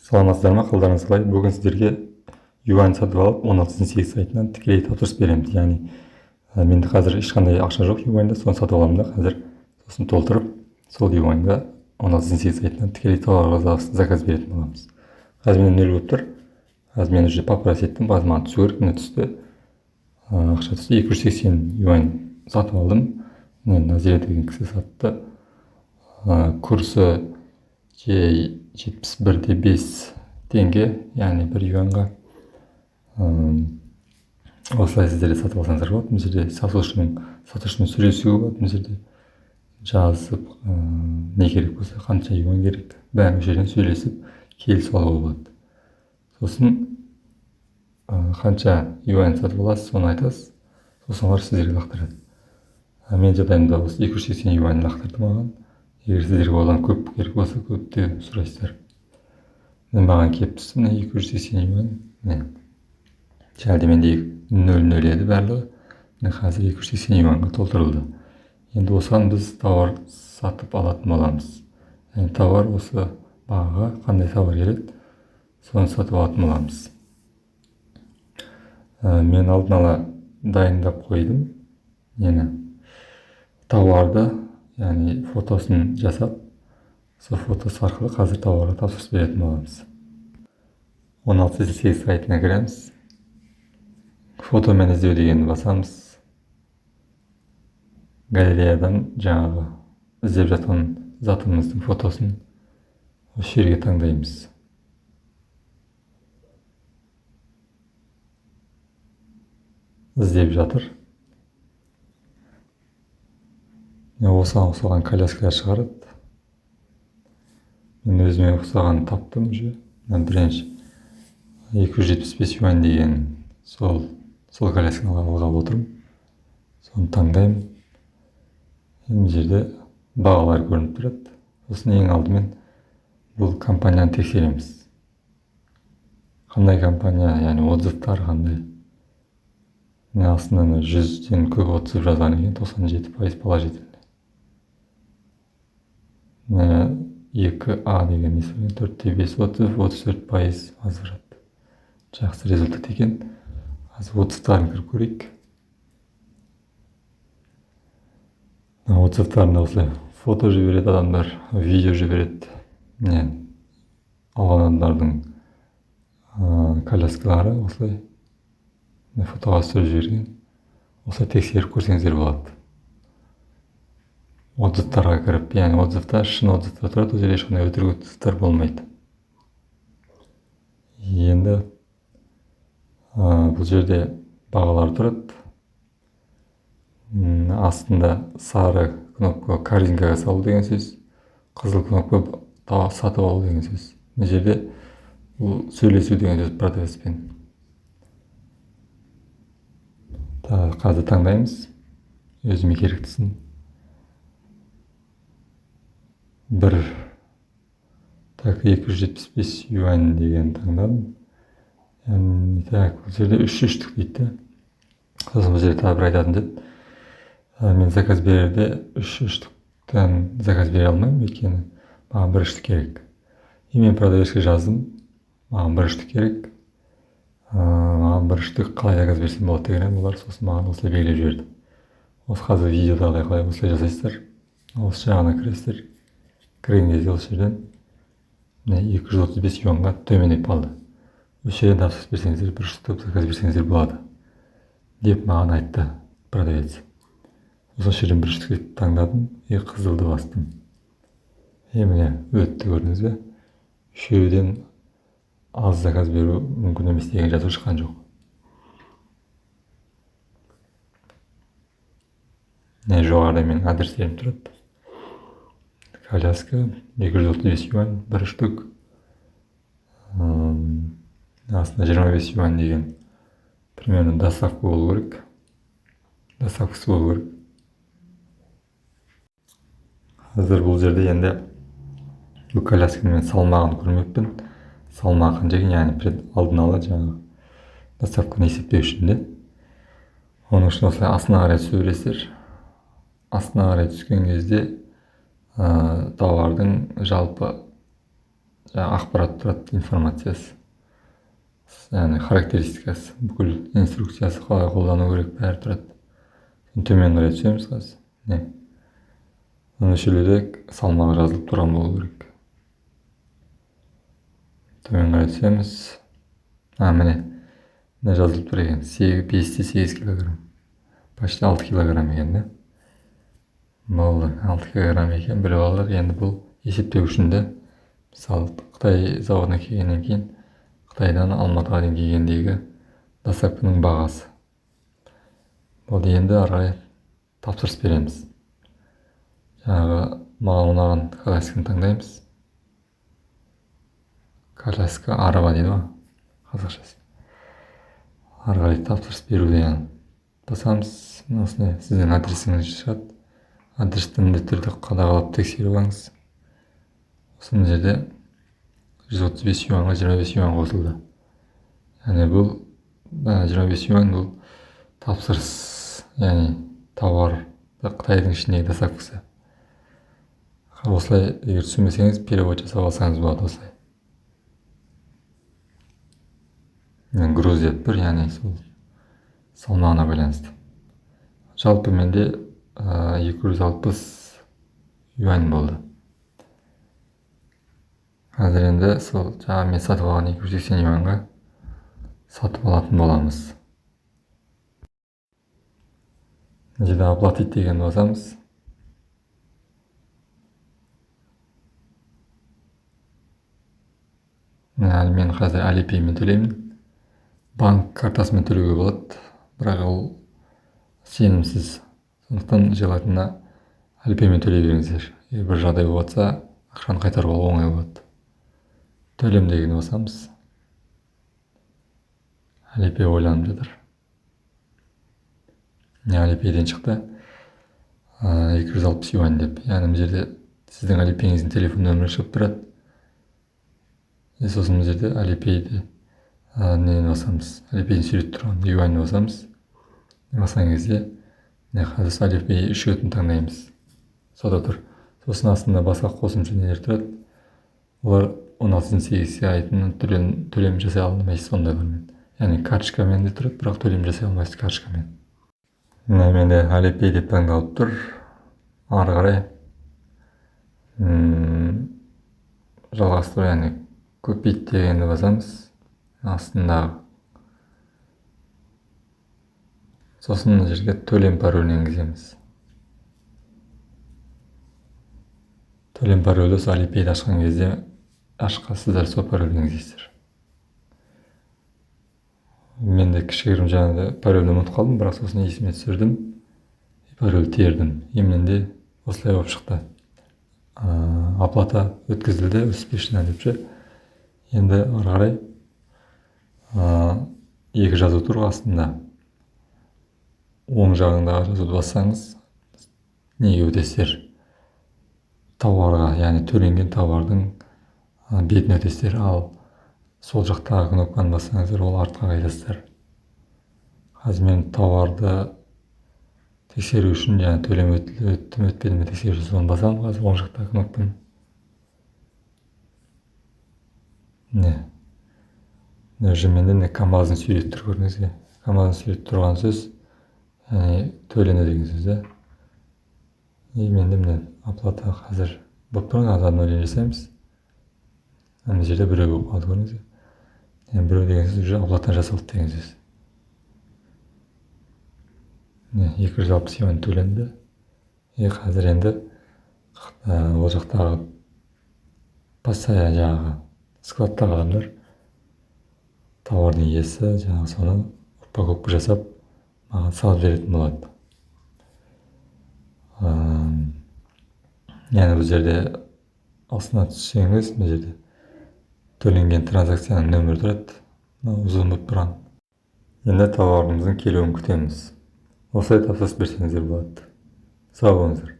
Саламатсыздар ма, қалдарыңыз қалай? Бүгін сіздерге юань сатып алып 16.8 сайтынан тікелей тапсырыс береміз. Яғни менде қазір ешқандай ақша жоқ юаньда, соны сатып аламын да қазір. Сосын толтырып, сол юаньға 16.8 сайтынан тікелей тауарға заказ беретін боламыз. Қазір менде 0 болып тұр. Қазір мен уже поправить еттім. Қазір маған түсу керек, міне түсті. Ақша түсті, 280 юань сатып алдым. Назира деген кісі сатты. Курсы 71,5 теңге, яғни 1 юанға. Осылай сіздер де сатып алсаңыздар болады. Мына жерде сатушымен сөйлесуге болады. Мына жерде жазып, не керек болса, қанша юан керек, бәрі жерден сөйлесіп келісіп алуға болады. Сосын қанша юан сатып аласыз, соны айтасыз. Сосын олар сіздерге лақтырады. Мен жағдайымда осы 280 юан лақтырды маған. Егер сіздерге одан көп керек болса, көп те сұрайсыздар. Маған келіп түсті, 280 юан. Жаңағыда менде 0 еді барлығы. Қазір 280 юанға толтырылды. Енді осыған біз тауар сатып алатын боламыз. Тауар осы бағаға қандай тауар келеді, соны сатып алатын боламыз. Мен алдын ала дайындап қойдым. Тауарды, яғни фотосын жасап, сол фотосы арқылы қазір тауарға тапсырыс беретін боламыз. 16.8 сайтына кіреміз. Фотомен іздеу дегенді басамыз. Галереядан жаңағы іздеп жатқан затымыздың фотосын осы жерге таңдаймыз. Іздеп жатыр. Осыған ұқсаған коляскалар шығарады. Мен өзіме ұқсаған таптым уже. Бірінші 275 юань деген сол колясканы алғалы отырмын. Соны таңдаймын. Бұл жерде бағалар көрініп тұрады. Сосын ең алдымен бұл компанияны тексереміз. Қандай компания, яғни отзывтар қандай. Астында 100-ден көп отзыв жазған екен, 97% положительный. 2А деген есіммен 4,5 отзыв, 34% возврат. Жақсы результат екен. Қазір отзывтарын кіріп көрейік. Отзывтарында осылай фото жібереді адамдар, видео жібереді. Алған адамдардың коляскалары осылай фотоға түсіріп жіберген. Осылай тексеріп көрсеңіздер болады. Отзывтарға кіріп, яғни отзывтар, шын отзывтар тұрады, ол жерде ешқандай өтірік отзывтар болмайды. Енді бұл жерде бағалар тұрады. Астында сары кнопка корзинкаға салу деген сөз, қызыл кнопка сатып алу деген сөз. Мына жерде бұл сөйлесу деген сөз продавецпен. Қазір таңдаймыз. Өзіме керектісін. 275 юань деген таңдадым. Бұл жерде 3-3-тік дейді. Сосын бұл жерде тағы бір айтатын деді. Мен заказ берерде 3-3-тіктен заказ бере алмаймын, өйткені маған 1-3-тік керек. Мен продавецке жаздым, маған 1-3-тік керек. Маған 1-3-тік қалай заказ берсем болады деген олар, сосын маған осылай белгілеп жіберді. Осы қазір видеодағыдай қалай осылай жасайсыздар. Осы жағына кіресіздер. Кірген кезде осы жерден 235 юанға төмендеп қалды. Осы жерден тапсырыс берсеңіздер, 1-3-тік заказ берсеңіздер болады деп маған айтты продавец. Осы жерден 1-3-тік таңдадым, қызылды бастым. Міне өтті, көрдіңіз бе? Үшеуден аз заказ беру мүмкін емес деген жазу шыққан жоқ. Жоғарыда менің адрестерім тұрады. Коляска 235 юань, 1-3-тік. Астында 25 юань деген примерно доставка болу керек. Доставкасы болу керек. Қазір бұл жерде енді бұл колясканың мен салмағын көрмеппін. Салмағы қанша екен, яғни алдын ала жаңағы доставканы есептеу үшін де. Оның үшін осылай астына қарай түсе бересіздер. Астына қарай түскен кезде тауардың жалпы ақпарат тұрады, информациясы, яғни характеристикасы, бүкіл инструкциясы, қалай қолдану керек, бәрі тұрады. Төмен қарай түсеміз қазір. Осы жерде салмағы жазылып тұрған болу керек. Төмен қарай түсеміз. Міне жазылып тұр екен. 5-8 килограмм. Почти 6 килограмм екен, да? Болды, 6 килограмм екен, біліп алдық. Енді бұл есептеу үшін де, мысалы, Қытай заводына келгеннен кейін, Қытайдан Алматыға дейін келгендегі доставканың бағасы. Болды, енді арай тапсырыс береміз. Жаңағы маған ұнаған колясканы таңдаймыз. Коляска арба дейді ғой, қазақшасы. Ары қарай тапсырыс беру деген басамыз. Осындай сіздің адресіңіз шығады. Адресті міндетті түрде қадағалап тексеріп алыңыз. Осы жерде 135 юанға 25 юан қосылды. Яғни бұл 25 юан бұл тапсырыс, яғни тауар Қытайдың ішіндегі доставкасы. Осылай егер түсінбесеңіз, перевод жасап алсаңыз болады осылай. Груз деп тұр, яғни сол салмағына байланысты. Жалпы менде 260 юань болды. Қазір енді сол жаңа мен сатып алған 280 юанға сатып алатын боламыз. Жерде оплатить деген басамыз. Мен қазір Alipay-мен төлеймін. Банк картасымен төлеуге болады, бірақ ол сенімсіз. Сондықтан желательно Alipay-мен төлей беріңіздер. Егер бір жағдай болса, ақшаны қайтаруға оңай болады. Төлем деген басамыз. Alipay ойланып жатыр. Alipay-ден шықты 260 юань деп. Яғни бұл жерде сіздің Alipay-іңіздің телефон нөмірі шығып тұрады. Сосын бұл жерде Alipay-де нені басамыз? Alipay-дің сурет тұрған юань басамыз. Басқан кезде қазір Alipay үш-өтін таңдаймыз. Сода тұр. Сосын астында басқа қосымша нелер тұрады. Олар 16-8-ге айтын төлем жасай алмайсыз сондайлармен. Яғни карточкамен де тұрады, бірақ төлем жасай алмайсыз карточкамен. Менде Alipay деп таңдалып тұр. Ары қарай жалғастыру, яғни купить дегенді басамыз. Астындағы. Сосын жерге төлем паролін енгіземіз. Төлем паролі Alipay-ді ашқан кезде ашқансыздар сол паролін енгізесіздер. Мен де кішігірім жаңағы парольді ұмытып қалдым, бірақ сосын есіме түсірдім. Пароль тердім. Емнен де осылай болып шықты. Оплата өткізілді, успешно деп ше. Енді ары қарай екі жазу тұр астында. Оң жағындағы жазуды бассаңыз, неге өтесіздер? Тауарға, яғни төленген тауардың бетін өтесіздер. Ал сол жақтағы кнопканы бассаңыздар, ол артқа қайтасыздар. Қазір мен тауарды тексеру үшін, яғни төлем өтпеді ме тексеру үшін соны басамын. Қазір оң жақтағы кнопканы. Менде КамАЗдың суреті тұр, көрдіңізге. КамАЗдың суреті тұрған сөз, яғни төленді деген сөз. Менде оплата қазір болып тұрған, азан өлең жасаймыз. Ана жерде біреу болып қалды, көрдіңізге. Біреу деген сөз оплата жасалды деген сөз. 260 юань төленді. Қазір енді ол жақтағы пассая жаңағы складтағы адамдар тауардың иесі жаңағы соны упаковка жасап маған салып беретін болады. Яғни бұл жерде астына түссеңіз, бұл жерде төленген транзакцияның нөмірі тұрады. Ұзын болып тұрған. Енді тауарымыздың келуін күтеміз. Осылай тапсырыс берсеңіздер болады. Сау болыңыздар.